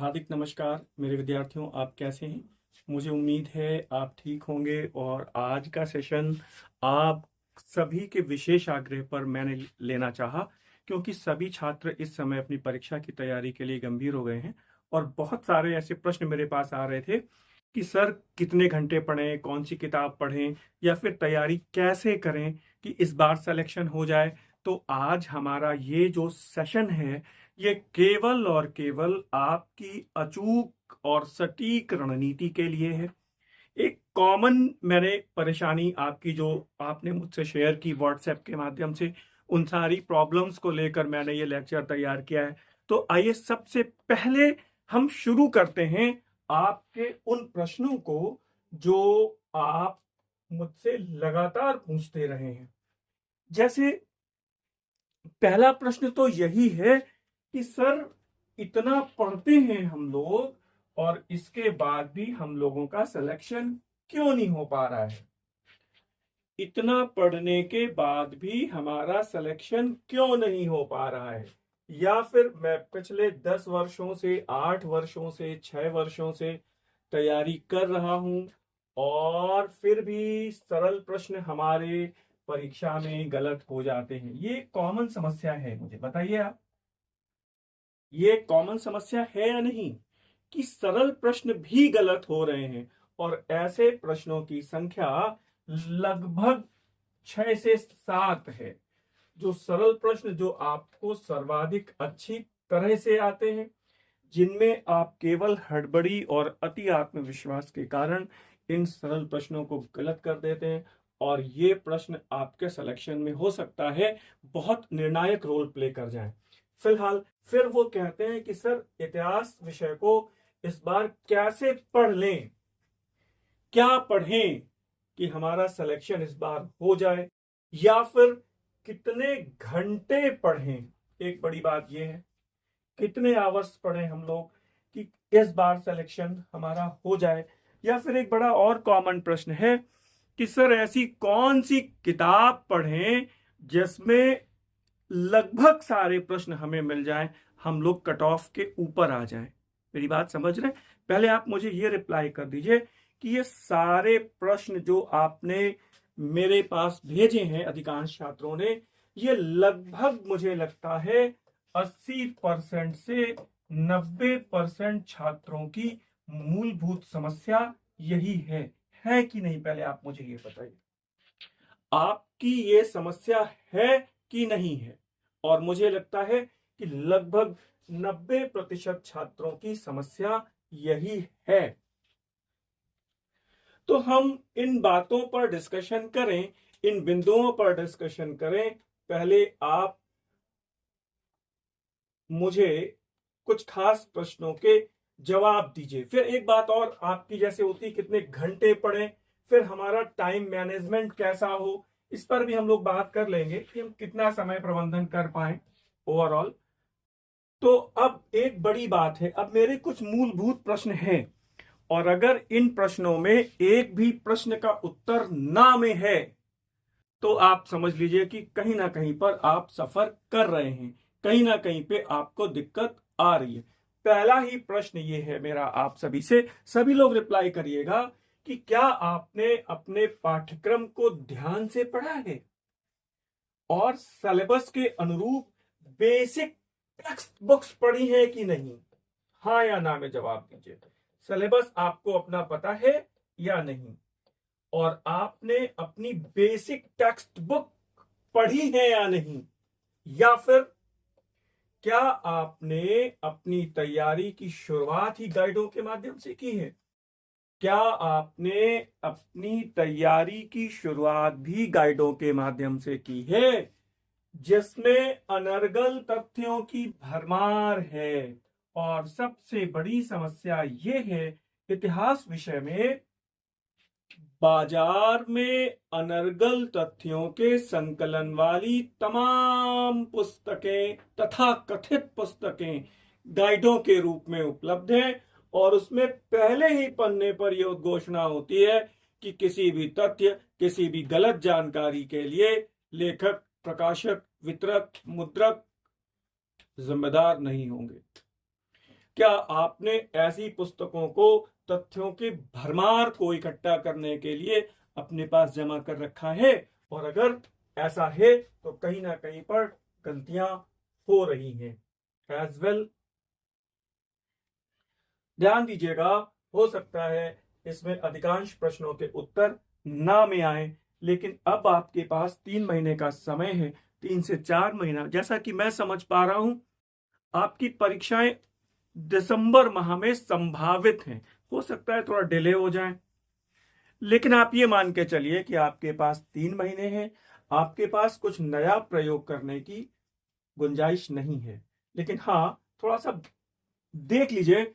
हार्दिक नमस्कार मेरे विद्यार्थियों, आप कैसे हैं। मुझे उम्मीद है आप ठीक होंगे। और आज का सेशन आप सभी के विशेष आग्रह पर मैंने लेना चाहा, क्योंकि सभी छात्र इस समय अपनी परीक्षा की तैयारी के लिए गंभीर हो गए हैं और बहुत सारे ऐसे प्रश्न मेरे पास आ रहे थे कि सर कितने घंटे पढ़ें, कौन सी किताब पढ़ें या फिर तैयारी कैसे करें कि इस बार सिलेक्शन हो जाए। तो आज हमारा ये जो सेशन है ये केवल और केवल आपकी अचूक और सटीक रणनीति के लिए है। एक कॉमन मैंने परेशानी आपकी जो आपने मुझसे शेयर की व्हाट्सएप के माध्यम से, उन सारी प्रॉब्लम्स को लेकर मैंने ये लेक्चर तैयार किया है। तो आइए सबसे पहले हम शुरू करते हैं आपके उन प्रश्नों को जो आप मुझसे लगातार पूछते रहे हैं। जैसे पहला प्रश्न तो यही है कि सर इतना पढ़ते हैं हम लोग और इसके बाद भी हम लोगों का सिलेक्शन क्यों नहीं हो पा रहा है। इतना पढ़ने के बाद भी हमारा सिलेक्शन क्यों नहीं हो पा रहा है। या फिर मैं पिछले 10 वर्षों से, 8 वर्षों से, 6 वर्षों से तैयारी कर रहा हूं और फिर भी सरल प्रश्न हमारे परीक्षा में गलत हो जाते हैं। ये कॉमन समस्या है, मुझे बताइए आप, ये कॉमन समस्या है या नहीं कि सरल प्रश्न भी गलत हो रहे हैं। और ऐसे प्रश्नों की संख्या लगभग 6 से 7 है। जो सरल प्रश्न जो आपको सर्वाधिक अच्छी तरह से आते हैं, जिनमें आप केवल हड़बड़ी और अति आत्मविश्वास के कारण इन सरल प्रश्नों को गलत कर देते हैं और ये प्रश्न आपके सिलेक्शन में हो सकता है बहुत निर्णायक रोल प्ले कर जाएं। फिलहाल फिर वो कहते हैं कि सर इतिहास विषय को इस बार कैसे पढ़ लें, क्या पढ़ें कि हमारा सिलेक्शन इस बार हो जाए, या फिर कितने घंटे पढ़ें। एक बड़ी बात यह है कितने आवर्स पढ़ें हम लोग कि इस बार सिलेक्शन हमारा हो जाए। या फिर एक बड़ा और कॉमन प्रश्न है कि सर ऐसी कौन सी किताब पढ़ें जिसमें लगभग सारे प्रश्न हमें मिल जाएं, हम लोग कट ऑफ के ऊपर आ जाएं। मेरी बात समझ रहे हैं। पहले आप मुझे ये रिप्लाई कर दीजिए कि ये सारे प्रश्न जो आपने मेरे पास भेजे हैं, अधिकांश छात्रों ने, ये लगभग मुझे लगता है 80% से 90% छात्रों की मूलभूत समस्या यही है कि नहीं। पहले आप मुझे ये बताइए आपकी ये समस्या है कि नहीं है। और मुझे लगता है कि लगभग 90% छात्रों की समस्या यही है। तो हम इन बातों पर डिस्कशन करें, इन बिंदुओं पर डिस्कशन करें। पहले आप मुझे कुछ खास प्रश्नों के जवाब दीजिए। फिर एक बात और आपकी जैसे होती, कितने घंटे पढ़ें, फिर हमारा टाइम मैनेजमेंट कैसा हो, इस पर भी हम लोग बात कर लेंगे कि हम कितना समय प्रबंधन कर पाए ओवरऑल। तो अब एक बड़ी बात है, अब मेरे कुछ मूलभूत प्रश्न हैं और अगर इन प्रश्नों में एक भी प्रश्न का उत्तर ना में है तो आप समझ लीजिए कि कहीं ना कहीं पर आप सफर कर रहे हैं, कहीं ना कहीं पे आपको दिक्कत आ रही है। पहला ही प्रश्न ये है मेरा आप सभी से, सभी लोग रिप्लाई करिएगा कि क्या आपने अपने पाठ्यक्रम को ध्यान से पढ़ा है और सिलेबस के अनुरूप बेसिक टेक्स्ट बुक्स पढ़ी है कि नहीं। हाँ या ना में जवाब दीजिए। सिलेबस आपको अपना पता है या नहीं, और आपने अपनी बेसिक टेक्स्ट बुक पढ़ी है या नहीं, या फिर क्या आपने अपनी तैयारी की शुरुआत ही गाइडों के माध्यम से की है। क्या आपने अपनी तैयारी की शुरुआत भी गाइडों के माध्यम से की है, जिसमें अनर्गल तथ्यों की भरमार है। और सबसे बड़ी समस्या यह है इतिहास विषय में, बाजार में अनर्गल तथ्यों के संकलन वाली तमाम पुस्तकें तथा कथित पुस्तकें गाइडों के रूप में उपलब्ध हैं और उसमें पहले ही पन्ने पर यह उद्घोषणा होती है कि किसी भी तथ्य, किसी भी गलत जानकारी के लिए लेखक, प्रकाशक, वितरक, मुद्रक जिम्मेदार नहीं होंगे। क्या आपने ऐसी पुस्तकों को, तथ्यों के भरमार को इकट्ठा करने के लिए अपने पास जमा कर रखा है? और अगर ऐसा है तो कहीं ना कहीं पर गलतियां हो रही हैं एज वेल। ध्यान दीजिएगा, हो सकता है इसमें अधिकांश प्रश्नों के उत्तर ना में आए, लेकिन अब आपके पास 3 महीने का समय है, 3 से 4 महीना। जैसा कि मैं समझ पा रहा हूं, आपकी परीक्षाएं दिसंबर माह में संभावित हैं। हो सकता है थोड़ा डिले हो जाए, लेकिन आप ये मान के चलिए कि आपके पास 3 महीने हैं। आपके पास कुछ नया प्रयोग करने की गुंजाइश नहीं है, लेकिन हाँ, थोड़ा सा देख लीजिए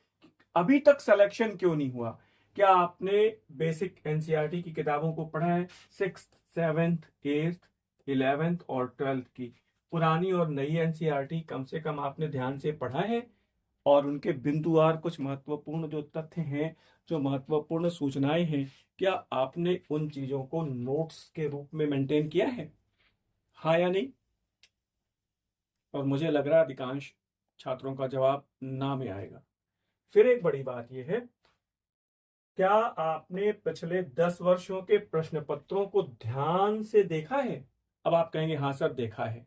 अभी तक सिलेक्शन क्यों नहीं हुआ। क्या आपने बेसिक एनसीईआरटी की किताबों को पढ़ा है? 6th 7th 8th 11th और 12th की पुरानी और नई एनसीईआरटी कम से कम आपने ध्यान से पढ़ा है? और उनके बिंदुवार कुछ महत्वपूर्ण जो तथ्य हैं, जो महत्वपूर्ण सूचनाएं हैं, क्या आपने उन चीजों को नोट्स के रूप में मेंटेन किया है? हाँ या नहीं? और मुझे लग रहा है अधिकांश छात्रों का जवाब ना में आएगा। फिर एक बड़ी बात यह है, क्या आपने पिछले 10 वर्षों के प्रश्न पत्रों को ध्यान से देखा है? अब आप कहेंगे हाँ सर देखा है।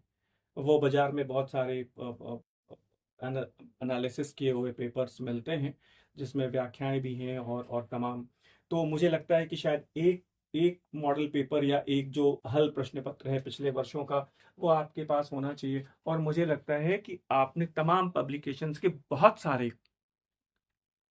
वो बाजार में बहुत सारे एनालिसिस किए हुए पेपर्स मिलते हैं जिसमें व्याख्याएं भी हैं और तमाम। तो मुझे लगता है कि शायद एक एक मॉडल पेपर या एक जो हल प्रश्न पत्र है पिछले वर्षों का, वो आपके पास होना चाहिए। और मुझे लगता है कि आपने तमाम पब्लिकेशंस के बहुत सारे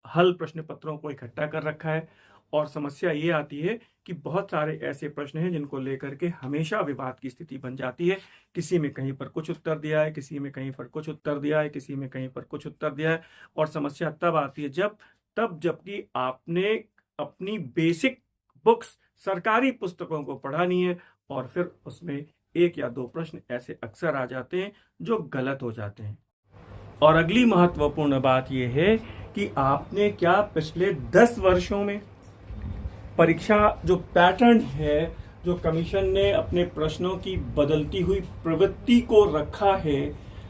हल प्रश्न पत्रों को इकट्ठा कर रखा है। और समस्या ये आती है कि बहुत सारे ऐसे प्रश्न हैं जिनको लेकर के हमेशा विवाद की स्थिति बन जाती है। किसी में कहीं पर कुछ उत्तर दिया है, किसी में कहीं पर कुछ उत्तर दिया है, किसी में कहीं पर कुछ उत्तर दिया है। और समस्या तब आती है जबकि आपने अपनी बेसिक बुक्स, सरकारी पुस्तकों को पढ़ा नहीं है, और फिर उसमें 1 या 2 प्रश्न ऐसे अक्सर आ जाते हैं जो गलत हो जाते हैं। और अगली महत्वपूर्ण बात यह है कि आपने क्या पिछले 10 वर्षों में परीक्षा जो पैटर्न है, जो कमीशन ने अपने प्रश्नों की बदलती हुई प्रवृत्ति को रखा है,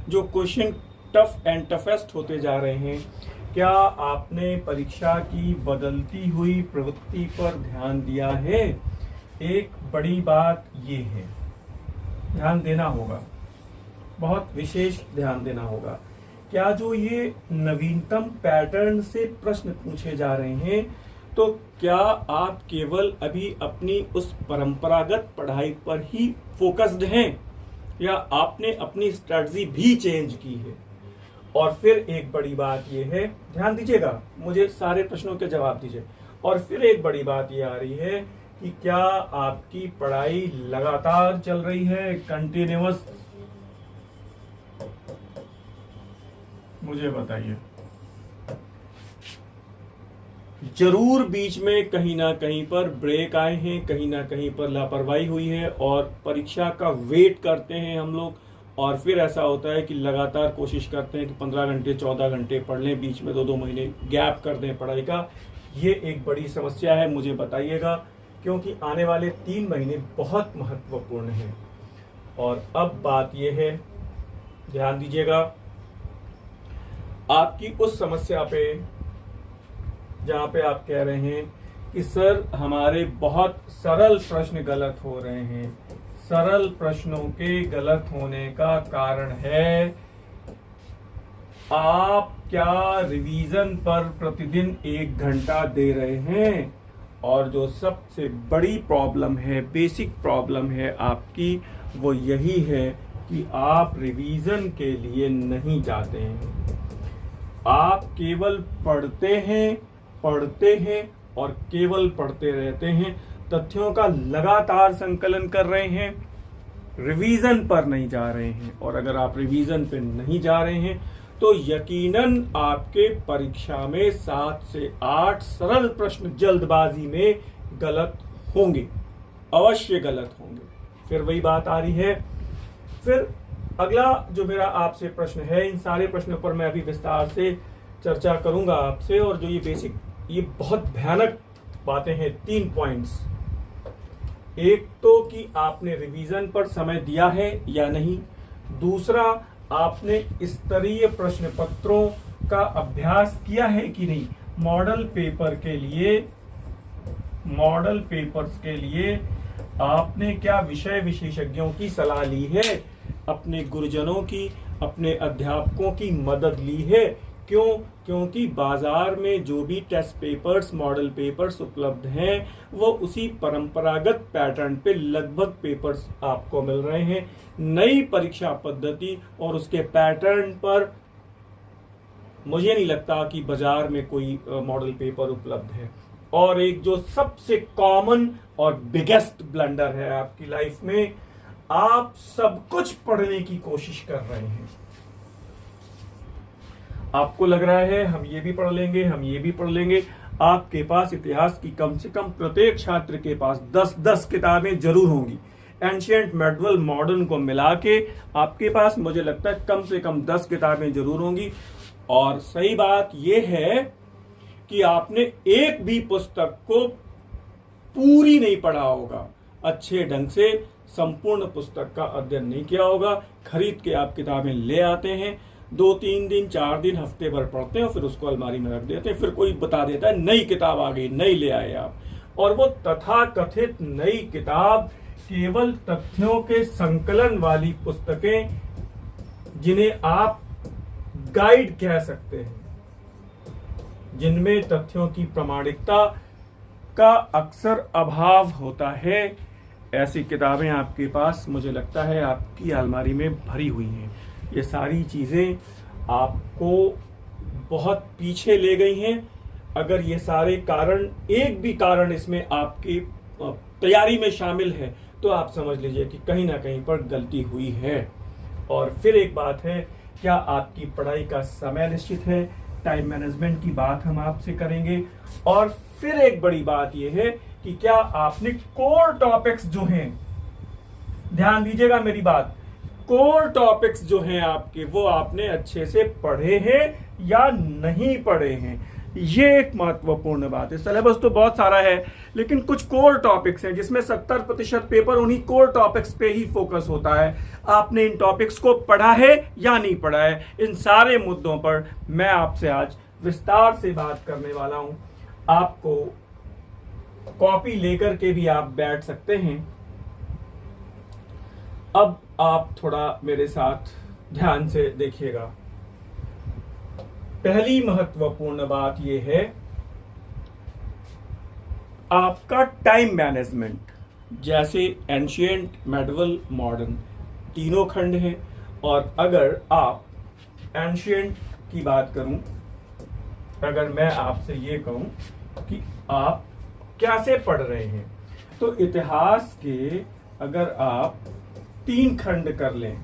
जो क्वेश्चन टफ एंड टफेस्ट होते जा रहे हैं, क्या आपने परीक्षा की बदलती हुई प्रवृत्ति पर ध्यान दिया है? एक बड़ी बात ये है, ध्यान देना होगा, बहुत विशेष ध्यान देना होगा। क्या जो ये नवीनतम पैटर्न से प्रश्न पूछे जा रहे हैं, तो क्या आप केवल अभी अपनी उस परंपरागत पढ़ाई पर ही फोकस्ड हैं, या आपने अपनी स्ट्रेटजी भी चेंज की है? और फिर एक बड़ी बात यह है, ध्यान दीजिएगा, मुझे सारे प्रश्नों के जवाब दीजिए। और फिर एक बड़ी बात यह आ रही है कि क्या आपकी पढ़ाई लगातार चल रही है, कंटिन्यूअस? मुझे बताइए। जरूर बीच में कहीं ना कहीं पर ब्रेक आए हैं, कहीं ना कहीं पर लापरवाही हुई है, और परीक्षा का वेट करते हैं हम लोग, और फिर ऐसा होता है कि लगातार कोशिश करते हैं कि 15 घंटे 14 घंटे पढ़ लें, बीच में 2-2 महीने गैप कर दें पढ़ाई का। ये एक बड़ी समस्या है, मुझे बताइएगा, क्योंकि आने वाले 3 महीने बहुत महत्वपूर्ण हैं। और अब बात यह है, ध्यान दीजिएगा, आपकी उस समस्या पे जहां पे आप कह रहे हैं कि सर हमारे बहुत सरल प्रश्न गलत हो रहे हैं। सरल प्रश्नों के गलत होने का कारण है, आप क्या रिवीजन पर प्रतिदिन 1 घंटा दे रहे हैं? और जो सबसे बड़ी प्रॉब्लम है, बेसिक प्रॉब्लम है आपकी, वो यही है कि आप रिवीजन के लिए नहीं जाते हैं। आप केवल पढ़ते हैं और केवल पढ़ते रहते हैं, तथ्यों का लगातार संकलन कर रहे हैं, रिवीजन पर नहीं जा रहे हैं। और अगर आप रिवीजन पे नहीं जा रहे हैं तो यकीनन आपके परीक्षा में 7 से 8 सरल प्रश्न जल्दबाजी में गलत होंगे, अवश्य गलत होंगे। फिर वही बात आ रही है। फिर अगला जो मेरा आपसे प्रश्न है, इन सारे प्रश्नों पर मैं अभी विस्तार से चर्चा करूंगा आपसे, और जो ये बेसिक, ये बहुत भयानक बातें हैं। 3 पॉइंट्स। एक तो कि आपने रिवीजन पर समय दिया है या नहीं। दूसरा, आपने स्तरीय प्रश्न पत्रों का अभ्यास किया है कि नहीं? मॉडल पेपर्स के लिए आपने क्या विषय विशेषज्ञों की सलाह ली है? अपने गुरुजनों की, अपने अध्यापकों की मदद ली है? क्यों? क्योंकि बाजार में जो भी टेस्ट पेपर्स, मॉडल पेपर्स उपलब्ध हैं, वो उसी परंपरागत पैटर्न पे लगभग पेपर्स आपको मिल रहे हैं। नई परीक्षा पद्धति और उसके पैटर्न पर मुझे नहीं लगता कि बाजार में कोई मॉडल पेपर उपलब्ध है। और एक जो सबसे कॉमन और बिगेस्ट ब्लंडर है आपकी लाइफ में, आप सब कुछ पढ़ने की कोशिश कर रहे हैं। आपको लग रहा है हम ये भी पढ़ लेंगे, हम ये भी पढ़ लेंगे। आपके पास इतिहास की कम से कम प्रत्येक छात्र के पास 10-10 किताबें जरूर होंगी। एंशिएंट, मेडिवल, मॉडर्न को मिला के आपके पास मुझे लगता है कम से कम 10 किताबें जरूर होंगी। और सही बात यह है कि आपने एक भी पुस्तक को पूरी नहीं पढ़ा होगा, अच्छे ढंग से संपूर्ण पुस्तक का अध्ययन नहीं किया होगा। खरीद के आप किताबें ले आते हैं, 2-3 दिन, 4 दिन, हफ्ते भर पढ़ते हैं और फिर उसको अलमारी में रख देते हैं। फिर कोई बता देता है नई किताब आ गई, नई ले आए आप। और वो तथाकथित नई किताब केवल तथ्यों के संकलन वाली पुस्तकें, जिन्हें आप गाइड कह सकते हैं, जिनमें तथ्यों की प्रामाणिकता का अक्सर अभाव होता है, ऐसी किताबें आपके पास मुझे लगता है आपकी अलमारी में भरी हुई हैं। ये सारी चीजें आपको बहुत पीछे ले गई हैं। अगर ये सारे कारण, एक भी कारण इसमें आपकी तैयारी में शामिल है, तो आप समझ लीजिए कि कहीं ना कहीं पर गलती हुई है। और फिर एक बात है, क्या आपकी पढ़ाई का समय निश्चित है? टाइम मैनेजमेंट की बात हम आपसे करेंगे। और फिर एक बड़ी बात यह है कि क्या आपने कोर टॉपिक्स जो हैं, ध्यान दीजिएगा मेरी बात, कोर टॉपिक्स जो हैं आपके, वो आपने अच्छे से पढ़े हैं या नहीं पढ़े हैं? ये एक महत्वपूर्ण बात है। सिलेबस तो बहुत सारा है, लेकिन कुछ कोर टॉपिक्स हैं जिसमें 70% पेपर उन्हीं कोर टॉपिक्स पे ही फोकस होता है। आपने इन टॉपिक्स को पढ़ा है या नहीं पढ़ा है? इन सारे मुद्दों पर मैं आपसे आज विस्तार से बात करने वाला हूं। आपको कॉपी लेकर के भी आप बैठ सकते हैं। अब आप थोड़ा मेरे साथ ध्यान से देखिएगा। पहली महत्वपूर्ण बात यह है, आपका टाइम मैनेजमेंट। जैसे एंशिएंट, मेडिवल, मॉडर्न तीनों खंड हैं, और अगर आप एंशिएंट की बात करूं, अगर मैं आपसे ये कहूं कि आप कैसे पढ़ रहे हैं, तो इतिहास के अगर आप 3 खंड कर लें,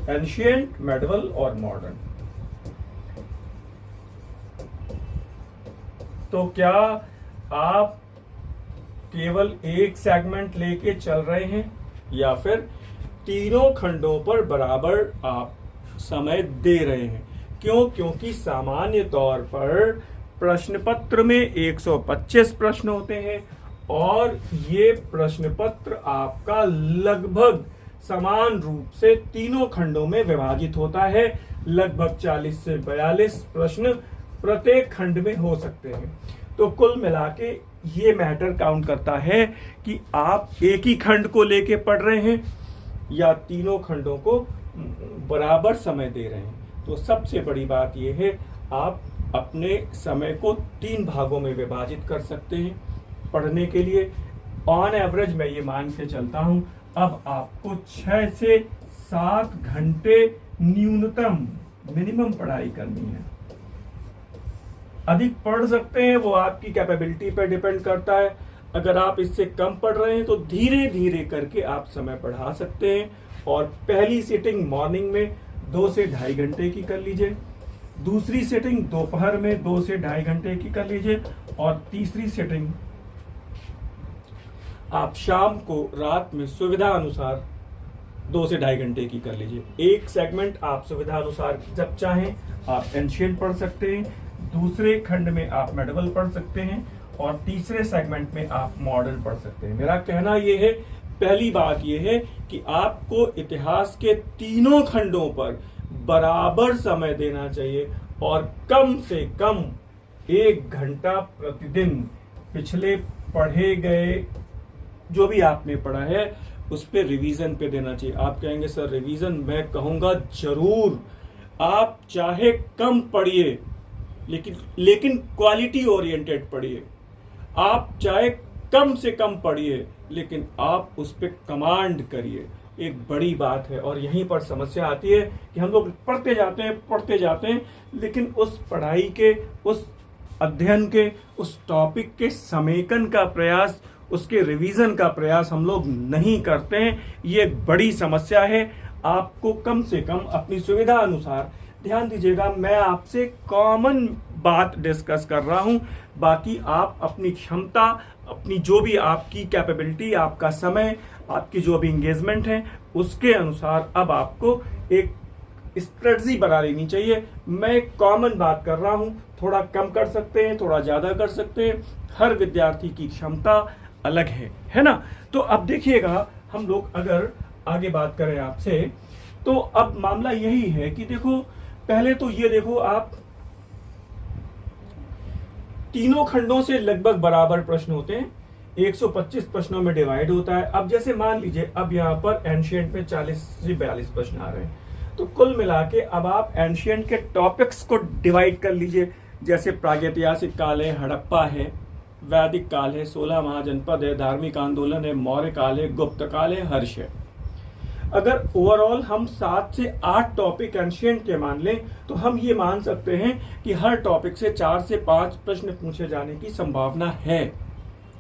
एंशिएंट, मेडिवल और मॉडर्न, तो क्या आप केवल एक सेगमेंट लेके चल रहे हैं या फिर तीनों खंडों पर बराबर आप समय दे रहे हैं? क्यों? क्योंकि सामान्य तौर पर प्रश्न पत्र में 125 प्रश्न होते हैं और ये प्रश्न पत्र आपका लगभग समान रूप से तीनों खंडों में विभाजित होता है। लगभग 40 से 42 प्रश्न प्रत्येक खंड में हो सकते हैं। तो कुल मिला के ये मैटर काउंट करता है कि आप एक ही खंड को लेके पढ़ रहे हैं या तीनों खंडों को बराबर समय दे रहे हैं। तो सबसे बड़ी बात यह है, आप अपने समय को 3 भागों में विभाजित कर सकते हैं पढ़ने के लिए। ऑन एवरेज मैं ये मान के चलता हूं, अब आपको 6 से 7 घंटे न्यूनतम, मिनिमम पढ़ाई करनी है। अधिक पढ़ सकते हैं, वो आपकी कैपेबिलिटी पर डिपेंड करता है। अगर आप इससे कम पढ़ रहे हैं तो धीरे धीरे करके आप समय बढ़ा सकते हैं। और पहली सिटिंग मॉर्निंग में 2 से ढाई घंटे की कर लीजिए, दूसरी सिटिंग दोपहर में 2 से ढाई घंटे की कर लीजिए, और तीसरी सिटिंग आप शाम को, रात में सुविधा अनुसार 2 से ढाई घंटे की कर लीजिए। एक सेगमेंट आप सुविधा अनुसार जब चाहें आप एंशिएंट पढ़ सकते हैं, दूसरे खंड में आप मेडिवल पढ़ सकते हैं, और तीसरे सेगमेंट में आप मॉडर्न पढ़ सकते हैं। मेरा कहना यह है, पहली बात यह है कि आपको इतिहास के तीनों खंडों पर बराबर समय देना चाहिए और कम से कम 1 घंटा प्रतिदिन पिछले पढ़े गए जो भी आपने पढ़ा है उस पे रिवीजन पे देना चाहिए। आप कहेंगे सर रिवीजन, मैं कहूंगा जरूर। आप चाहे कम पढ़िए लेकिन क्वालिटी ओरिएंटेड पढ़िए। आप चाहे कम से कम पढ़िए लेकिन आप उस पे कमांड करिए। एक बड़ी बात है और यहीं पर समस्या आती है कि हम लोग पढ़ते जाते हैं लेकिन उस पढ़ाई के, उस अध्ययन के, उस टॉपिक के समेकन का प्रयास, उसके रिवीजन का प्रयास हम लोग नहीं करते हैं। ये एक बड़ी समस्या है। आपको कम से कम अपनी सुविधा अनुसार, ध्यान दीजिएगा, मैं आपसे कॉमन बात डिस्कस कर रहा हूं, बाकी आप अपनी क्षमता, अपनी जो भी आपकी कैपेबिलिटी, आपका समय, आपकी जो भी एंगेजमेंट है उसके अनुसार अब आपको एक स्ट्रेटजी बना लेनी चाहिए। मैं कॉमन बात कर रहा हूं, थोड़ा कम कर सकते हैं, थोड़ा ज्यादा कर सकते हैं, हर विद्यार्थी की क्षमता अलग है ना। तो अब देखिएगा, हम लोग अगर आगे बात करें आपसे, तो अब मामला यही है कि देखो, पहले तो ये देखो, आप तीनों खंडों से लगभग बराबर प्रश्न होते हैं, 125 प्रश्नों में डिवाइड होता है। अब जैसे मान लीजिए, अब यहाँ पर एंशिएंट में 40 से 42 प्रश्न आ रहे हैं, तो कुल मिला के अब आप एंशिएंट के टॉपिक्स को डिवाइड कर लीजिए। जैसे प्रागैतिहासिक काल है, हड़प्पा है, वैदिक काल है, 16 महाजनपद है, धार्मिक आंदोलन है, मौर्य काल है, गुप्त काल है, हर्ष है। अगर ओवरऑल हम 7 से 8 टॉपिक एंशिएंट के मान लें तो हम ये मान सकते हैं कि हर टॉपिक से 4 से 5 प्रश्न पूछे जाने की संभावना है।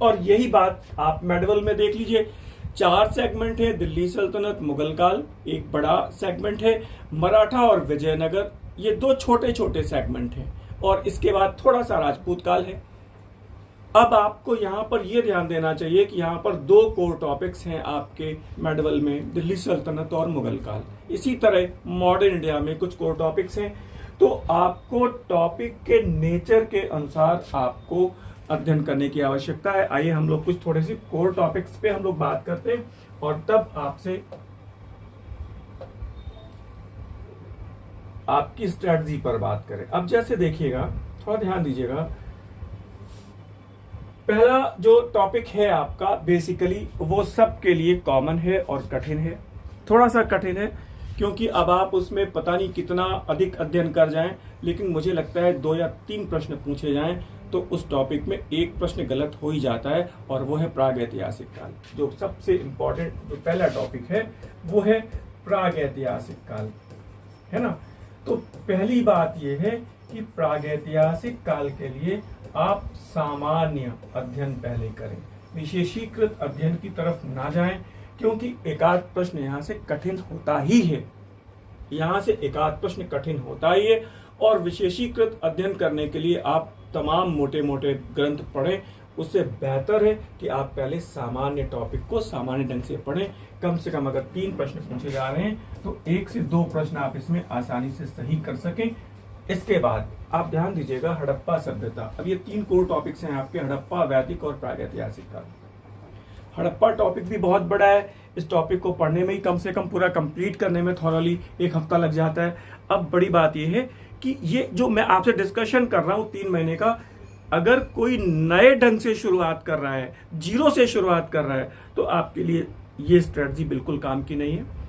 और यही बात आप मेडवल में देख लीजिए, 4 सेगमेंट है, दिल्ली सल्तनत, मुगल काल एक बड़ा सेगमेंट है, मराठा और विजयनगर ये 2 छोटे छोटे सेगमेंट हैं, और इसके बाद थोड़ा सा राजपूत काल है। अब आपको यहाँ पर यह ध्यान देना चाहिए कि यहाँ पर 2 कोर टॉपिक्स हैं आपके मेडवल में, दिल्ली सल्तनत और मुगल काल। इसी तरह मॉडर्न इंडिया में कुछ कोर टॉपिक्स हैं। तो आपको टॉपिक के नेचर के अनुसार आपको अध्ययन करने की आवश्यकता है। आइए हम लोग कुछ थोड़े से कोर टॉपिक्स पे हम लोग बात करते हैं और तब आपसे आपकी स्ट्रेटजी पर बात करें। अब जैसे देखिएगा, थोड़ा ध्यान दीजिएगा, पहला जो टॉपिक है आपका बेसिकली वो सबके लिए कॉमन है और कठिन है। थोड़ा सा कठिन है क्योंकि अब आप उसमें पता नहीं कितना अधिक अध्ययन कर जाएं, लेकिन मुझे लगता है 2 या 3 प्रश्न पूछे जाएं तो उस टॉपिक में एक प्रश्न गलत हो ही जाता है, और वो है प्रागैतिहासिक काल। जो सबसे इंपॉर्टेंट जो पहला टॉपिक है वो है प्रागैतिहासिक काल, है ना। तो पहली बात यह है कि प्रागैतिहासिक काल के लिए आप सामान्य अध्ययन पहले करें, विशेषीकृत अध्ययन की तरफ ना जाएं, क्योंकि एकाध प्रश्न यहाँ से कठिन होता ही है, यहाँ से एकाध प्रश्न कठिन होता ही है। और विशेषीकृत अध्ययन करने के लिए आप तमाम मोटे मोटे ग्रंथ पढ़ें, उससे बेहतर है कि आप पहले सामान्य टॉपिक को सामान्य ढंग से पढ़ें। कम से कम अगर 3 प्रश्न पूछे जा रहे हैं तो 1 से 2 प्रश्न आप इसमें आसानी से सही कर सकें। इसके बाद आप ध्यान दीजिएगा, हड़प्पा सभ्यता। अब ये 3 कोर टॉपिक्स हैं आपके, हड़प्पा, वैदिक और प्रागैतिहासिक काल। हड़प्पा टॉपिक भी बहुत बड़ा है, इस टॉपिक को पढ़ने में ही कम से कम पूरा कंप्लीट करने में थॉरली 1 हफ्ता लग जाता है। अब बड़ी बात यह है कि ये जो मैं आपसे डिस्कशन कर रहा हूं 3 महीने का, अगर कोई नए ढंग से शुरुआत कर रहा है, 0 से शुरुआत कर रहा है, तो आपके लिए ये स्ट्रेटजी बिल्कुल काम की नहीं है।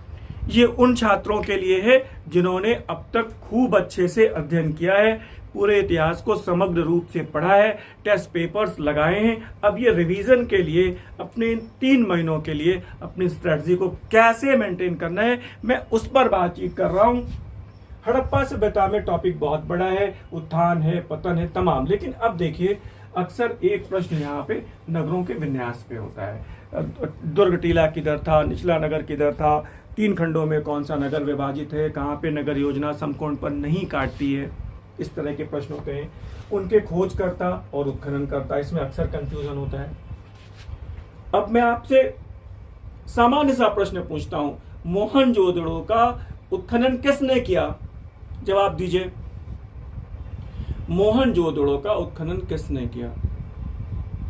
ये उन छात्रों के लिए है जिन्होंने अब तक खूब अच्छे से अध्ययन किया है, पूरे इतिहास को समग्र रूप से पढ़ा है, टेस्ट पेपर्स लगाए हैं। अब ये रिवीजन के लिए अपने 3 महीनों के लिए अपनी स्ट्रेटजी को कैसे मेंटेन करना है, मैं उस पर बातचीत कर रहा हूं। हड़प्पा सभ्यता में टॉपिक बहुत बड़ा है, उत्थान है, पतन है, तमाम। लेकिन अब देखिए, अक्सर एक प्रश्न यहाँ पे नगरों के विन्यास पे होता है। दुर्ग टीला किधर था, निचला नगर किधर था, 3 खंडों में कौन सा नगर विभाजित है, कहाँ पे नगर योजना समकोण पर नहीं काटती है, इस तरह के प्रश्न होते हैं। उनके खोजकर्ता और उत्खननकर्ता, इसमें अक्सर कंफ्यूजन होता है। अब मैं आपसे सामान्य सा प्रश्न पूछता हूं, मोहनजोदड़ो का उत्खनन किसने किया? जवाब दीजिए, मोहनजोदड़ो का उत्खनन किसने किया?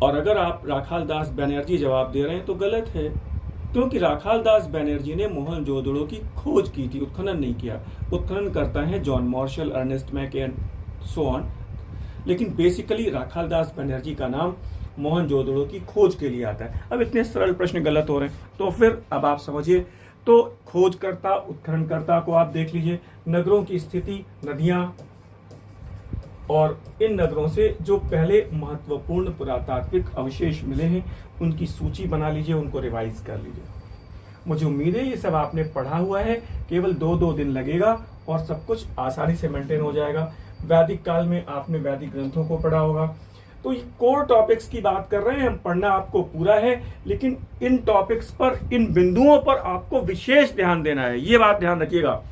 और अगर आप राखाल दास बनर्जी जवाब दे रहे हैं तो गलत है, क्योंकि राखाल दास बनर्जी ने मोहनजोदड़ो की खोज की थी, उत्खनन नहीं किया। उत्खनन करता है John Marshall, Ernest Mackay, so on. लेकिन बेसिकली राखालदास बनर्जी का नाम मोहनजोदड़ो की खोज के लिए आता है। अब इतने सरल प्रश्न गलत हो रहे हैं, तो फिर अब आप समझिए। तो खोजकर्ता उत्खननकर्ता को आप देख लीजिए, नगरों की स्थिति, नदियां, और इन नगरों से जो पहले महत्वपूर्ण पुरातात्विक अवशेष मिले हैं उनकी सूची बना लीजिए, उनको रिवाइज कर लीजिए। मुझे उम्मीद है ये सब आपने पढ़ा हुआ है, केवल 2 दिन लगेगा और सब कुछ आसानी से मेंटेन हो जाएगा। वैदिक काल में आपने वैदिक ग्रंथों को पढ़ा होगा। तो ये कोर टॉपिक्स की बात कर रहे हैं हम, पढ़ना आपको पूरा है, लेकिन इन टॉपिक्स पर, इन बिंदुओं पर आपको विशेष ध्यान देना है, ये बात ध्यान रखिएगा।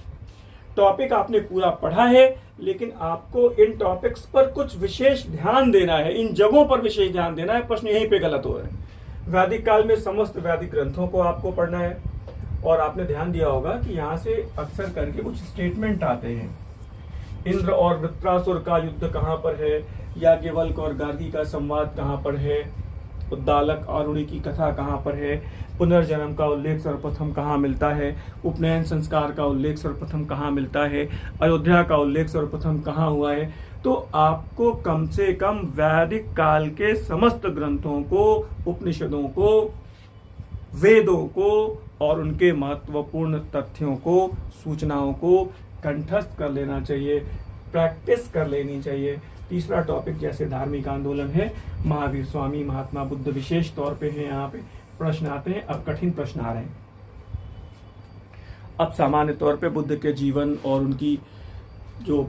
टॉपिक आपने पूरा पढ़ा है, लेकिन आपको इन टॉपिक्स पर कुछ विशेष ध्यान देना है, इन जगहों पर विशेष ध्यान देना है। प्रश्न यहीं पे गलत हो रहे हैं। वैदिक काल में समस्त वैदिक ग्रंथों को आपको पढ़ना है, और आपने ध्यान दिया होगा कि यहाँ से अक्सर करके कुछ स्टेटमेंट आते हैं। इंद्र और वृत्रासुर का युद्ध कहाँ पर है, याज्ञवल्क्य और गार्गी का संवाद कहाँ पर है, उद्दालक आरुणि की कथा कहाँ पर है, पुनर्जन्म का उल्लेख सर्वप्रथम कहाँ मिलता है, उपनयन संस्कार का उल्लेख सर्वप्रथम कहाँ मिलता है, अयोध्या का उल्लेख सर्वप्रथम कहाँ हुआ है। तो आपको कम से कम वैदिक काल के समस्त ग्रंथों को, उपनिषदों को, वेदों को और उनके महत्वपूर्ण तथ्यों को, सूचनाओं को कंठस्थ कर लेना चाहिए, प्रैक्टिस कर लेनी चाहिए। तीसरा टॉपिक जैसे धार्मिक आंदोलन है, महावीर स्वामी, महात्मा बुद्ध विशेष तौर पे हैं, यहाँ पे प्रश्न आते हैं। अब कठिन प्रश्न आ रहे हैं। अब सामान्य तौर पे बुद्ध के जीवन और उनकी जो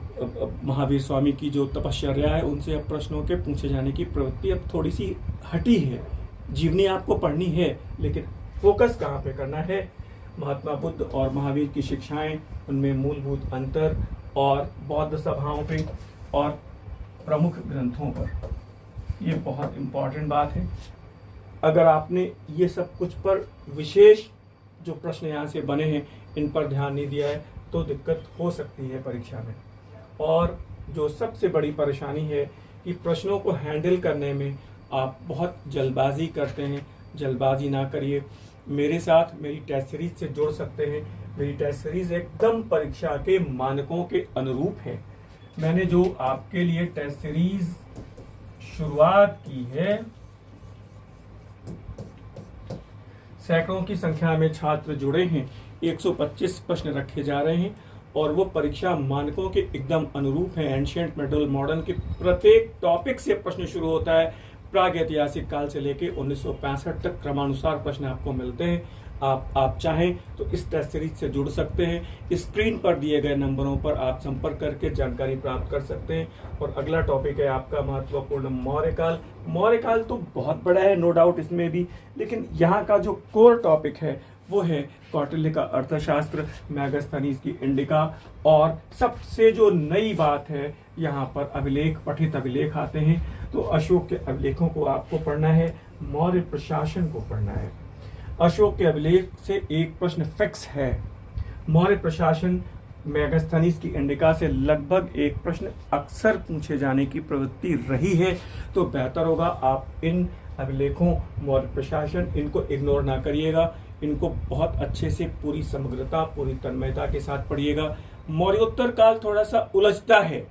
महावीर स्वामी की जो तपश्चर्या है, उनसे अब प्रश्नों के पूछे जाने की प्रवृत्ति अब थोड़ी सी हटी है। जीवनी आपको पढ़नी है, लेकिन फोकस कहाँ पे करना है, महात्मा बुद्ध और महावीर की शिक्षाएं, उनमें मूलभूत अंतर, और बौद्ध सभाओं पे और प्रमुख ग्रंथों पर। ये बहुत इंपॉर्टेंट बात है। अगर आपने ये सब कुछ पर विशेष जो प्रश्न यहाँ से बने हैं इन पर ध्यान नहीं दिया है तो दिक्कत हो सकती है परीक्षा में। और जो सबसे बड़ी परेशानी है कि प्रश्नों को हैंडल करने में आप बहुत जल्दबाजी करते हैं। जल्दबाजी ना करिए। मेरे साथ मेरी टेस्ट सीरीज से जुड़ सकते हैं। मेरी टेस्ट सीरीज एकदम परीक्षा के मानकों के अनुरूप है। मैंने जो आपके लिए टेस्ट सीरीज शुरुआत की है, सैकड़ों की संख्या में छात्र जुड़े हैं, 125 प्रश्न रखे जा रहे हैं और वो परीक्षा मानकों के एकदम अनुरूप है। एंशिएंट, मिडल, मॉडर्न के प्रत्येक टॉपिक से प्रश्न शुरू होता है। प्राग ऐतिहासिक काल से लेके 1965 तक क्रमानुसार प्रश्न आपको मिलते हैं। आप चाहें तो इस टेस्ट सीरीज से जुड़ सकते हैं। स्क्रीन पर दिए गए नंबरों पर आप संपर्क करके जानकारी प्राप्त कर सकते हैं। और अगला टॉपिक है आपका महत्वपूर्ण मौर्यकाल। मौर्यकाल तो बहुत बड़ा है, नो डाउट इसमें भी, लेकिन यहाँ का जो कोर टॉपिक है वो है कौटिल्य का अर्थशास्त्र, मैगस्थनीज की इंडिका, और सबसे जो नई बात है यहाँ पर अभिलेख, पठित अभिलेख आते हैं। तो अशोक के अभिलेखों को आपको पढ़ना है, मौर्य प्रशासन को पढ़ना है। अशोक के अभिलेख से एक प्रश्न फिक्स है। मौर्य प्रशासन, मैगस्थनीज की इंडिका से लगभग एक प्रश्न अक्सर पूछे जाने की प्रवृत्ति रही है। तो बेहतर होगा आप इन अभिलेखों, मौर्य प्रशासन, इनको इग्नोर ना करिएगा। इनको बहुत अच्छे से पूरी समग्रता, पूरी तन्मयता के साथ पढ़िएगा। मौर्योत्तर काल थोड़ा सा उलझता है।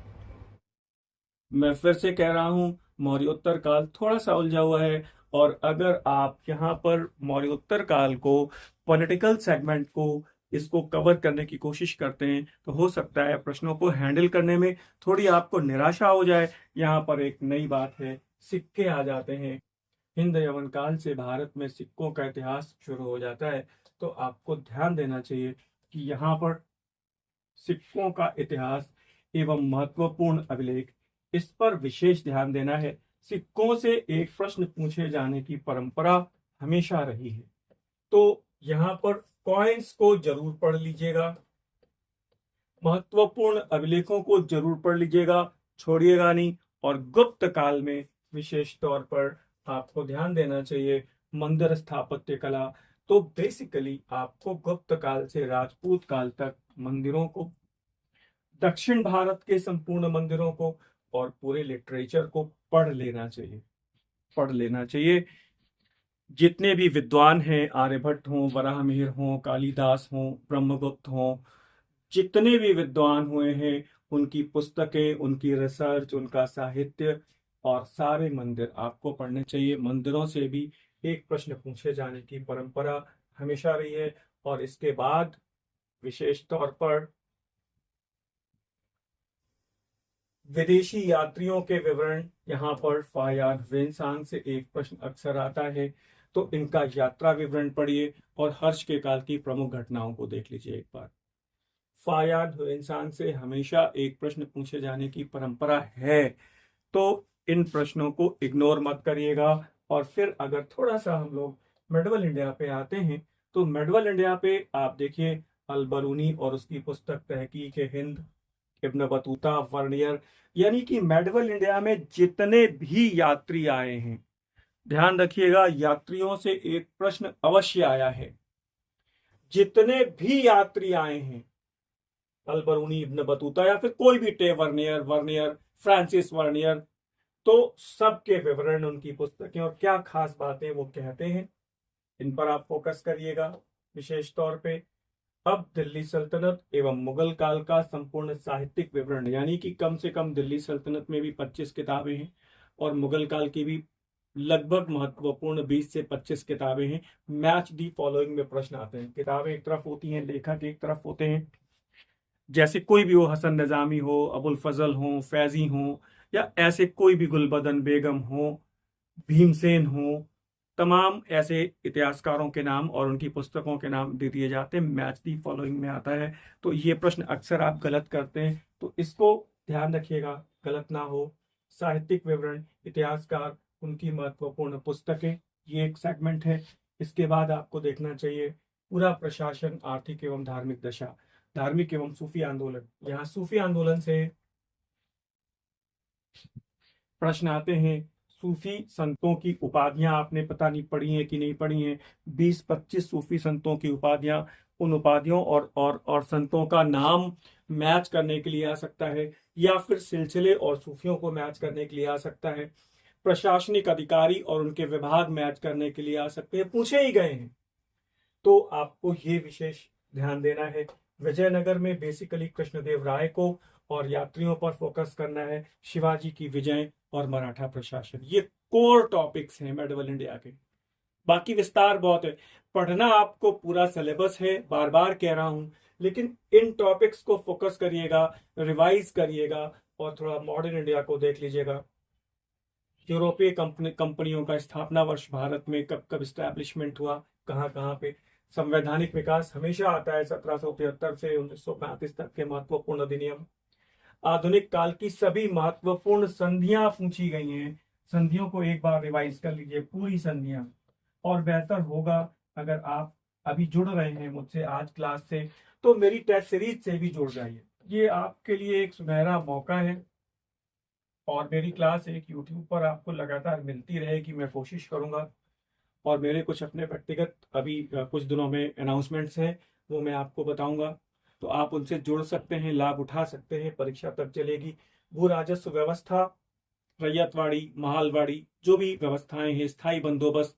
मैं फिर से कह रहा हूं, मौर्योत्तर काल थोड़ा सा उलझा हुआ है। और अगर आप यहाँ पर मौर्योत्तर काल को, पॉलिटिकल सेगमेंट को, इसको कवर करने की कोशिश करते हैं तो हो सकता है प्रश्नों को हैंडल करने में थोड़ी आपको निराशा हो जाए। यहाँ पर एक नई बात है, सिक्के आ जाते हैं। हिंद यवन काल से भारत में सिक्कों का इतिहास शुरू हो जाता है। तो आपको ध्यान देना चाहिए कि यहाँ पर सिक्कों का इतिहास एवं महत्वपूर्ण अभिलेख, इस पर विशेष ध्यान देना है। सिक्कों से एक प्रश्न पूछे जाने की परंपरा हमेशा रही है। तो यहाँ पर कॉइन्स को जरूर पढ़ लीजिएगा, महत्वपूर्ण अभिलेखों को जरूर पढ़ लीजिएगा, छोड़िएगा नहीं। और गुप्त काल में विशेष तौर पर आपको ध्यान देना चाहिए, मंदिर स्थापत्य कला। तो बेसिकली आपको गुप्त काल से राजपूत काल तक मंदिरों को, दक्षिण भारत के संपूर्ण मंदिरों को और पूरे लिटरेचर को पढ़ लेना चाहिए। जितने भी विद्वान हैं, आर्यभट्ट हों, वराहमिहिर हों, कालिदास हों, ब्रह्मगुप्त हों, जितने भी विद्वान हुए हैं उनकी पुस्तकें, उनकी रिसर्च, उनका साहित्य और सारे मंदिर आपको पढ़ने चाहिए। मंदिरों से भी एक प्रश्न पूछे जाने की परंपरा हमेशा रही है। और इसके बाद विशेष तौर पर विदेशी यात्रियों के विवरण, यहाँ पर फायाद वेनसांग से एक प्रश्न अक्सर आता है, तो इनका यात्रा विवरण पढ़िए और हर्ष के काल की प्रमुख घटनाओं को देख लीजिए एक बार। फायाद वेनसांग से हमेशा एक प्रश्न पूछे जाने की परंपरा है, तो इन प्रश्नों को इग्नोर मत करिएगा। और फिर अगर थोड़ा सा हम लोग मेडवल इंडिया पे आते हैं, तो मेडवल इंडिया पे आप देखिए अल बरूनी और उसकी पुस्तक तहकीक हिंद, इब्न बतूता, वर्नियर, यानी कि मेडवल इंडिया में जितने भी यात्री आए हैं, ध्यान रखिएगा यात्रियों से एक प्रश्न अवश्य आया है। जितने भी यात्री आए हैं, अल बरूनी, इब्न बतूता या फिर कोई भी वर्नियर, फ्रांसिस वर्नियर, तो सबके विवरण, उनकी पुस्तकें और क्या खास बातें वो कहते हैं, इन पर आप फोकस करिएगा विशेष तौर पे। अब दिल्ली सल्तनत एवं मुगल काल का संपूर्ण साहित्यिक विवरण, यानी कि कम से कम दिल्ली सल्तनत में भी 25 किताबें हैं और मुगल काल की भी लगभग महत्वपूर्ण 20 से 25 किताबें हैं। मैच दी फॉलोइंग में प्रश्न आते हैं। किताबें एक तरफ होती हैं, लेखक एक तरफ होते हैं, जैसे कोई भी हो, हसन निजामी हो, अबुल फजल हो, फैजी हो, या ऐसे कोई भी, गुलबदन बेगम हो, भीमसेन हो, तमाम ऐसे इतिहासकारों के नाम और उनकी पुस्तकों के नाम दे दिए जाते हैं। मैच दी फॉलोइंग में आता है। तो ये प्रश्न अक्सर आप गलत करते हैं, तो इसको ध्यान रखिएगा गलत ना हो। साहित्यिक विवरण, इतिहासकार, उनकी महत्वपूर्ण पुस्तकें, ये एक सेगमेंट है। इसके बाद आपको देखना चाहिए पूरा प्रशासन, आर्थिक एवं धार्मिक दशा, धार्मिक एवं सूफी आंदोलन। यहाँ सूफी आंदोलन से प्रश्न आते हैं। सूफी संतों की उपाधियां आपने पता नहीं पढ़ी हैं कि नहीं पढ़ी हैं। 20-25 सूफी संतों की उपाधियां, उन उपाधियों और संतों का नाम मैच करने के लिए आ सकता है, या फिर सिलसिले और सूफियों को मैच करने के लिए आ सकता है। प्रशासनिक अधिकारी और उनके विभाग मैच करने के लिए आ सकते हैं, पूछे ही गए हैं, तो आपको ये विशेष ध्यान देना है। विजयनगर में बेसिकली कृष्णदेव राय को और यात्रियों पर फोकस करना है, शिवाजी की विजय और मराठा प्रशासन, ये कोर टॉपिक्स हैं मेडवल इंडिया के। बाकी विस्तार बहुत है, पढ़ना आपको पूरा सिलेबस है, बार बार कह रहा हूं, लेकिन इन टॉपिक्स को फोकस करिएगा, रिवाइज करिएगा और थोड़ा मॉडर्न इंडिया को देख लीजिएगा। यूरोपीय कंपनियों का स्थापना वर्ष भारत में कब कब स्टैब्लिशमेंट हुआ, कहाँ कहाँ पे। संवैधानिक विकास हमेशा आता है 1773 से 1935 तक के महत्वपूर्ण अधिनियम। आधुनिक काल की सभी महत्वपूर्ण संधियां पूछी गई हैं, संधियों को एक बार रिवाइज कर लीजिए, पूरी संधियां। और बेहतर होगा अगर आप अभी जुड़ रहे हैं मुझसे आज क्लास से, तो मेरी टेस्ट सीरीज से भी जुड़ जाइए, ये आपके लिए एक सुनहरा मौका है। और मेरी क्लास एक यूट्यूब पर आपको लगातार मिलती रहेगी, मैं कोशिश करूंगा। और मेरे कुछ अपने व्यक्तिगत अभी कुछ दिनों में अनाउंसमेंट्स हैं, वो मैं आपको बताऊंगा, तो आप उनसे जुड़ सकते हैं, लाभ उठा सकते हैं। परीक्षा तक चलेगी। भू राजस्व व्यवस्था, रैयतवाड़ी, महालवाड़ी, जो भी व्यवस्थाएं हैं, स्थायी बंदोबस्त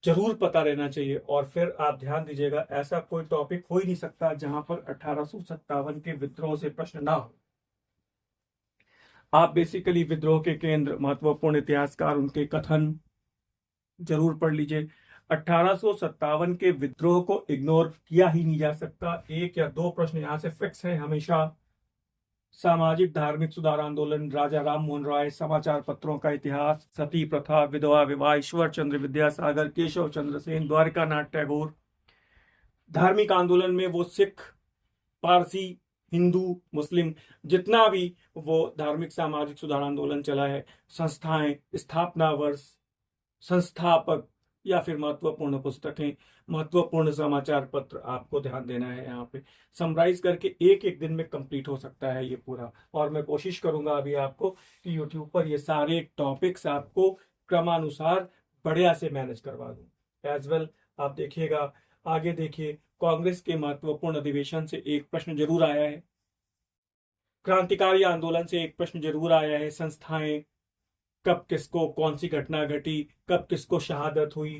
जरूर पता रहना चाहिए। और फिर आप ध्यान दीजिएगा, ऐसा कोई टॉपिक हो ही नहीं सकता जहां पर 1857 के विद्रोह से प्रश्न ना हो। आप बेसिकली विद्रोह के केंद्र, महत्वपूर्ण इतिहासकार, उनके कथन जरूर पढ़ लीजिए। 1857 के विद्रोह को इग्नोर किया ही नहीं जा सकता। एक या दो प्रश्न यहां से फिक्स है हमेशा। सामाजिक धार्मिक सुधार आंदोलन, राजा राम मोहन राय, समाचार पत्रों का इतिहास, सती प्रथा, विधवा विवाह, ईश्वर चंद्र विद्यासागर, केशव चंद्र सेन, द्वारका नाथ टैगोर। धार्मिक आंदोलन में वो सिख, पारसी, हिंदू, मुस्लिम, जितना भी वो धार्मिक सामाजिक सुधार आंदोलन चला है, संस्थाएं, स्थापना वर्ष, संस्थापक या फिर महत्वपूर्ण पुस्तकें, महत्वपूर्ण समाचार पत्र, आपको ध्यान देना है। यहाँ पे समराइज करके एक एक दिन में कंप्लीट हो सकता है ये पूरा। और मैं कोशिश करूंगा अभी आपको कि यूट्यूब पर ये सारे टॉपिक्स आपको क्रमानुसार बढ़िया से मैनेज करवा दूं। एज वेल आप देखिएगा, आगे देखिए, कांग्रेस के महत्वपूर्ण अधिवेशन से एक प्रश्न जरूर आया है, क्रांतिकारी आंदोलन से एक प्रश्न जरूर आया है, संस्थाएं, कब किसको कौन सी घटना घटी, कब किसको शहादत हुई,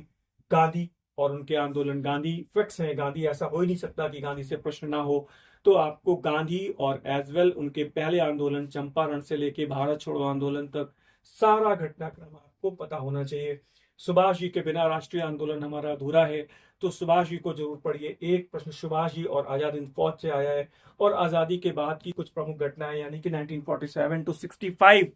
गांधी और उनके आंदोलन। गांधी फिक्स है, गांधी, ऐसा हो ही नहीं सकता कि गांधी से प्रश्न ना हो। तो आपको गांधी और एज वेल उनके पहले आंदोलन चंपारण से लेके भारत छोड़ो आंदोलन तक सारा घटनाक्रम आपको पता होना चाहिए। सुभाष जी के बिना राष्ट्रीय आंदोलन हमारा अधूरा है, तो सुभाष जी को जरूर पढ़िए। एक प्रश्न सुभाष जी और आजाद हिंद फौज से आया है, और आजादी के बाद की कुछ प्रमुख घटनाएं यानी कि 1947 टू 65,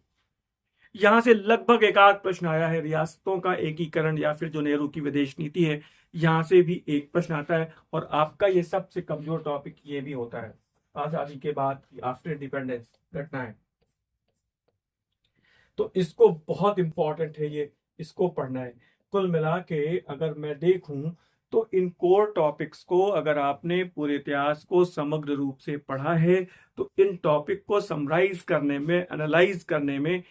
यहां से लगभग एक आध प्रश्न आया है। रियासतों का एकीकरण या फिर जो नेहरू की विदेश नीति है, यहां से भी एक प्रश्न आता है। और आपका ये सबसे कमजोर टॉपिक ये भी होता है, आजादी के बाद की आफ्टर इंडिपेंडेंस घटनाएं। तो इसको बहुत इंपॉर्टेंट है, ये इसको पढ़ना है। कुल मिला के अगर मैं देखूं तो इन कोर टॉपिक्स को अगर आपने पूरे इतिहास को समग्र रूप से पढ़ा है तो इन टॉपिक को समराइज करने में, एनालाइज करने में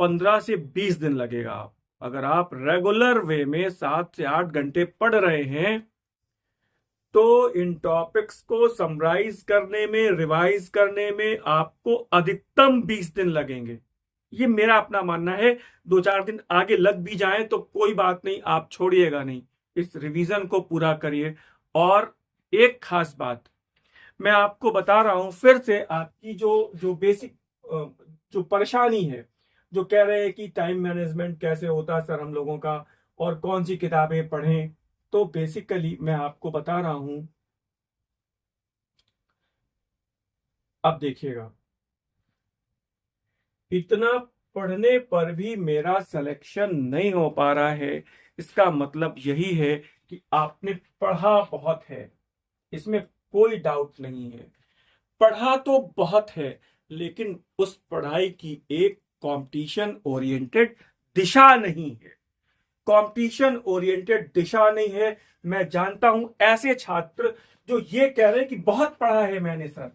15 से 20 दिन लगेगा। अगर आप रेगुलर वे में 7 से 8 घंटे पढ़ रहे हैं तो इन टॉपिक्स को समराइज करने में, रिवाइज करने में आपको अधिकतम 20 दिन लगेंगे। ये मेरा अपना मानना है। 2-4 दिन आगे लग भी जाएं तो कोई बात नहीं, आप छोड़िएगा नहीं, इस रिवीजन को पूरा करिए। और एक खास बात मैं आपको बता रहा हूं फिर से, आपकी जो बेसिक जो परेशानी है, जो कह रहे हैं कि टाइम मैनेजमेंट कैसे होता है सर हम लोगों का, और कौन सी किताबें पढ़ें, तो बेसिकली मैं आपको बता रहा हूं। अब देखिएगा, इतना पढ़ने पर भी मेरा सिलेक्शन नहीं हो पा रहा है, इसका मतलब यही है कि आपने पढ़ा बहुत है, इसमें कोई डाउट नहीं है। पढ़ा तो बहुत है, लेकिन उस पढ़ाई की एक कंपटीशन ओरिएंटेड दिशा नहीं है। कंपटीशन ओरिएंटेड दिशा नहीं है। मैं जानता हूं ऐसे छात्र जो ये कह रहे हैं कि बहुत पढ़ा है मैंने सर।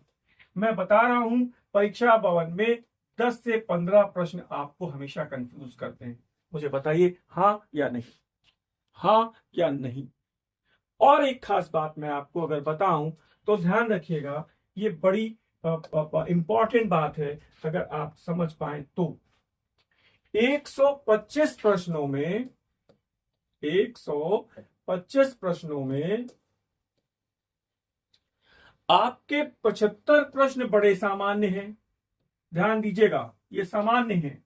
मैं बता रहा हूं, परीक्षा भवन में 10 से 15 प्रश्न आपको हमेशा कंफ्यूज करते हैं। मुझे बताइए हाँ या नहीं, हाँ या नहीं। और एक खास बात मैं आपको अगर बताऊं तो ध्यान रखिएगा, ये बड़ी इंपॉर्टेंट बात है, अगर आप समझ पाए तो 125 प्रश्नों में 125 प्रश्नों में आपके 75 प्रश्न बड़े सामान्य हैं। ध्यान दीजिएगा, ये सामान्य हैं,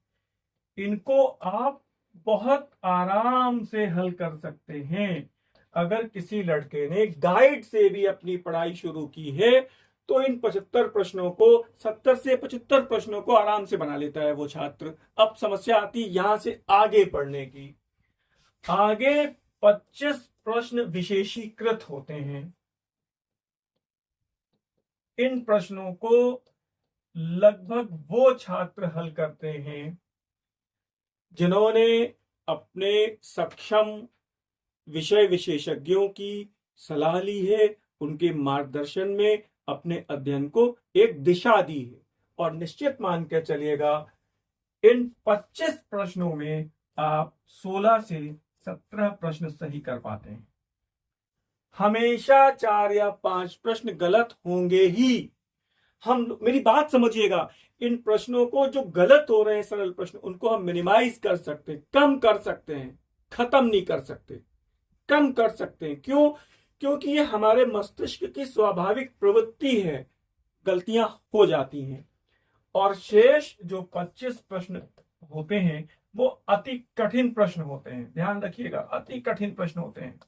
इनको आप बहुत आराम से हल कर सकते हैं। अगर किसी लड़के ने गाइड से भी अपनी पढ़ाई शुरू की है तो इन 75 प्रश्नों को, 70 से 75 प्रश्नों को आराम से बना लेता है वो छात्र। अब समस्या आती है यहां से आगे पढ़ने की। आगे 25 प्रश्न विशेषीकृत होते हैं। इन प्रश्नों को लगभग वो छात्र हल करते हैं जिन्होंने अपने सक्षम विषय विशेषज्ञों की सलाह ली है, उनके मार्गदर्शन में अपने अध्ययन को एक दिशा दी है। और निश्चित मान के चलिएगा, इन 25 प्रश्नों में आप 16 से 17 प्रश्न सही कर पाते हैं। हमेशा 4 या 5 प्रश्न गलत होंगे ही। मेरी बात समझिएगा, इन प्रश्नों को जो गलत हो रहे हैं सरल प्रश्न, उनको हम मिनिमाइज कर सकते हैं, कम कर सकते हैं, खत्म नहीं कर सकते, कम कर सकते हैं। क्यों? क्योंकि ये हमारे मस्तिष्क की स्वाभाविक प्रवृत्ति है, गलतियां हो जाती हैं। और शेष जो 25 प्रश्न होते हैं वो अति कठिन प्रश्न होते हैं। ध्यान रखिएगा, अति कठिन प्रश्न होते हैं।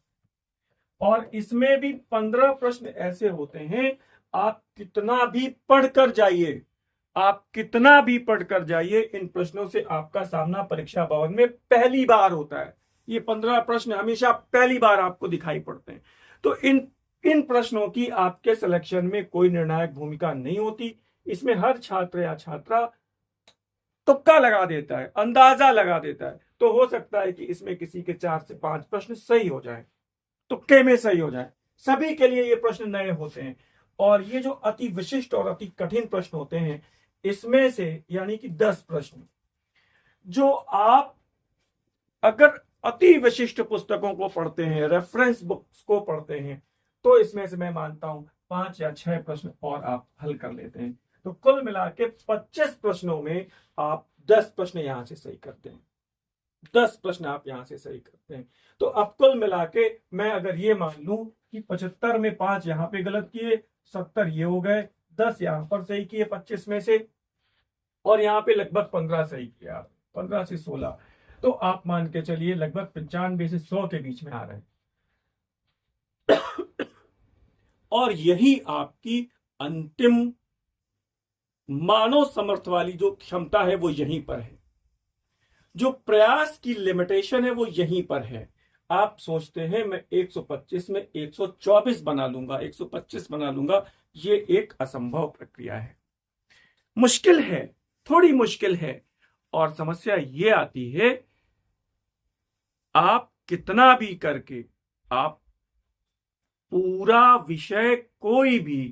और इसमें भी 15 प्रश्न ऐसे होते हैं, आप कितना भी पढ़कर जाइए, आप कितना भी पढ़कर जाइए, इन प्रश्नों से आपका सामना परीक्षा भवन में पहली बार होता है। ये 15 प्रश्न हमेशा पहली बार आपको दिखाई पड़ते हैं। तो इन प्रश्नों की आपके सिलेक्शन में कोई निर्णायक भूमिका नहीं होती। इसमें हर छात्र या छात्रा तुक्का लगा देता है, अंदाजा लगा देता है। तो हो सकता है कि इसमें किसी के 4 से 5 प्रश्न सही हो जाए, तुक्के में सही हो जाए। सभी के लिए ये प्रश्न नए होते हैं। और ये जो अति विशिष्ट और अति कठिन प्रश्न होते हैं, इसमें से यानी कि 10 प्रश्न जो आप अगर अति विशिष्ट पुस्तकों को पढ़ते हैं, रेफरेंस बुक्स को पढ़ते हैं, तो इसमें से मैं मानता हूं 5 या 6 प्रश्न और आप हल कर लेते हैं। तो कुल मिला के 25 प्रश्नों में आप 10 प्रश्न यहां से सही करते हैं, 10 प्रश्न आप यहां से सही करते हैं। तो अब कुल मिला के मैं अगर ये मान लूं कि 75 में 5 यहां पे गलत किए 70 ये हो गए, 10 यहां पर सही किए 25 में से, और यहाँ पे लगभग 15 सही किया आप, 15 से 16, तो आप मान के चलिए लगभग 95 से 100 के बीच में आ रहे हैं। और यही आपकी अंतिम मानव समर्थ वाली जो क्षमता है वो यहीं पर है, जो प्रयास की लिमिटेशन है वो यहीं पर है। आप सोचते हैं मैं 125 में 124 बना लूंगा, 125 बना लूंगा, ये एक असंभव प्रक्रिया है, मुश्किल है, थोड़ी मुश्किल है। और समस्या ये आती है, आप कितना भी करके आप पूरा विषय कोई भी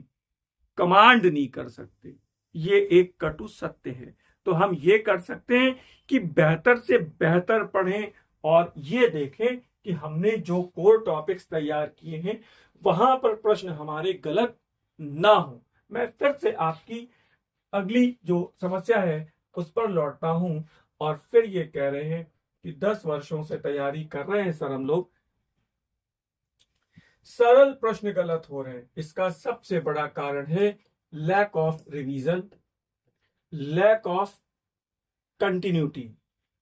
कमांड नहीं कर सकते, ये एक कटु सत्य है। तो हम ये कर सकते हैं कि बेहतर से बेहतर पढ़ें और ये देखें कि हमने जो कोर टॉपिक्स तैयार किए हैं वहां पर प्रश्न हमारे गलत ना हो। मैं फिर से आपकी अगली जो समस्या है उस पर लौटता हूं, और फिर ये कह रहे हैं कि 10 वर्षों से तैयारी कर रहे हैं सर हम लोग, सरल प्रश्न गलत हो रहे हैं। इसका सबसे बड़ा कारण है lack of revision, lack of continuity,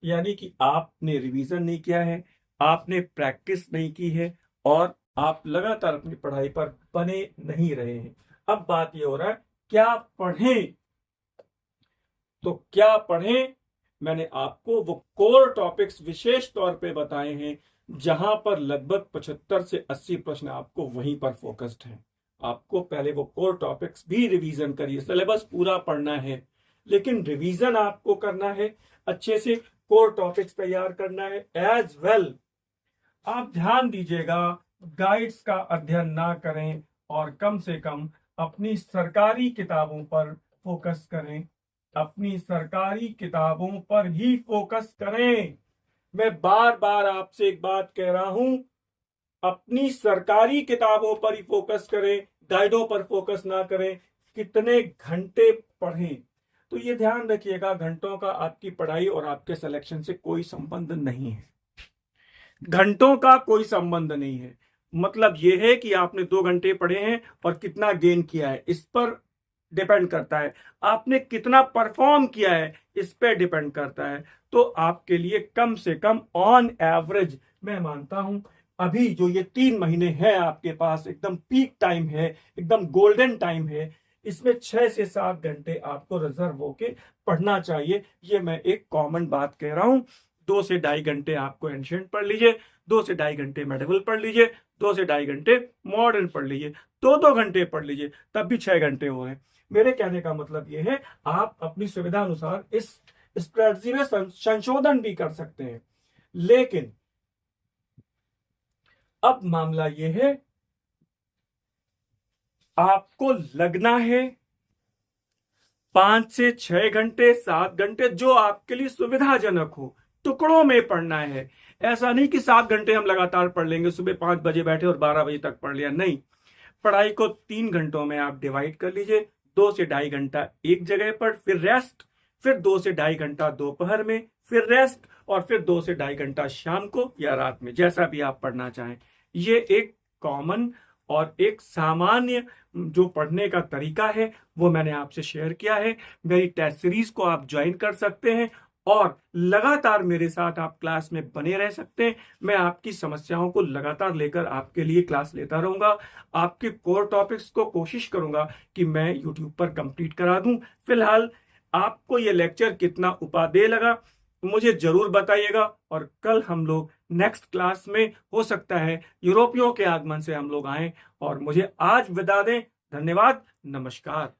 यानी कि आपने रिवीजन नहीं किया है, आपने प्रैक्टिस नहीं की है, और आप लगातार अपनी पढ़ाई पर बने नहीं रहे हैं। अब बात ये हो रहा है क्या पढ़ें, तो क्या पढ़ें, मैंने आपको वो कोर टॉपिक्स विशेष तौर पे बताए हैं जहां पर लगभग 75 से 80 प्रश्न आपको वहीं पर फोकस्ड हैं। आपको पहले वो कोर टॉपिक्स भी रिवीजन करिए, सिलेबस पूरा पढ़ना है लेकिन रिवीजन आपको करना है, अच्छे से कोर टॉपिक्स तैयार करना है एज वेल। आप ध्यान दीजिएगा, गाइड्स का अध्ययन ना करें और कम से कम अपनी सरकारी किताबों पर फोकस करें, अपनी सरकारी किताबों पर ही फोकस करें। मैं बार बार आपसे एक बात कह रहा हूं, अपनी सरकारी किताबों पर ही फोकस करें, गाइडों पर फोकस ना करें। कितने घंटे पढ़ें, तो ये ध्यान रखिएगा, घंटों का आपकी पढ़ाई और आपके सिलेक्शन से कोई संबंध नहीं है, घंटों का कोई संबंध नहीं है। मतलब यह है कि आपने 2 घंटे पढ़े हैं और कितना गेन किया है इस पर डिपेंड करता है, आपने कितना परफॉर्म किया है इस पर डिपेंड करता है। तो आपके लिए कम से कम ऑन एवरेज मैं मानता हूं अभी जो ये 3 महीने हैं आपके पास एकदम पीक टाइम है, एकदम गोल्डन टाइम है, इसमें 6 से 7 घंटे आपको रिजर्व होके पढ़ना चाहिए। ये मैं एक कॉमन बात कह रहा हूं। 2 से 2.5 घंटे आपको एंशिएंट पढ़ लीजिए, 2 से 2.5 घंटे मेडिवल पढ़ लीजिए, 2 से 2.5 घंटे मॉडर्न पढ़ लीजिए, 2 घंटे पढ़ लीजिए, तब भी 6 घंटे हो रहे हैं। मेरे कहने का मतलब यह है आप अपनी सुविधा अनुसार इस स्ट्रेटजी में संशोधन भी कर सकते हैं, लेकिन अब मामला यह है आपको लगना है 5 से 6 घंटे 7 घंटे जो आपके लिए सुविधाजनक हो, टुकड़ों में पढ़ना है। ऐसा नहीं कि 7 घंटे हम लगातार पढ़ लेंगे, सुबह 5 बजे बैठे और 12 बजे तक पढ़ लिया, नहीं। पढ़ाई को 3 घंटों में आप डिवाइड कर लीजिए, 2 से 2.5 घंटा एक जगह पर, फिर रेस्ट, फिर 2 से 2.5 घंटा दोपहर में, फिर रेस्ट, और फिर 2 से 2.5 घंटा शाम को या रात में, जैसा भी आप पढ़ना चाहें। ये एक कॉमन और एक सामान्य जो पढ़ने का तरीका है वो मैंने आपसे शेयर किया है। मेरी टेस्ट सीरीज को आप ज्वाइन कर सकते हैं और लगातार मेरे साथ आप क्लास में बने रह सकते हैं। मैं आपकी समस्याओं को लगातार लेकर आपके लिए क्लास लेता रहूंगा, आपके कोर टॉपिक्स को कोशिश करूंगा कि मैं यूट्यूब पर कंप्लीट करा दूं। फिलहाल आपको ये लेक्चर कितना उपादेय लगा मुझे जरूर बताइएगा, और कल हम लोग नेक्स्ट क्लास में हो सकता है यूरोपियों के आगमन से हम लोग आए, और मुझे आज विदा दें। धन्यवाद, नमस्कार।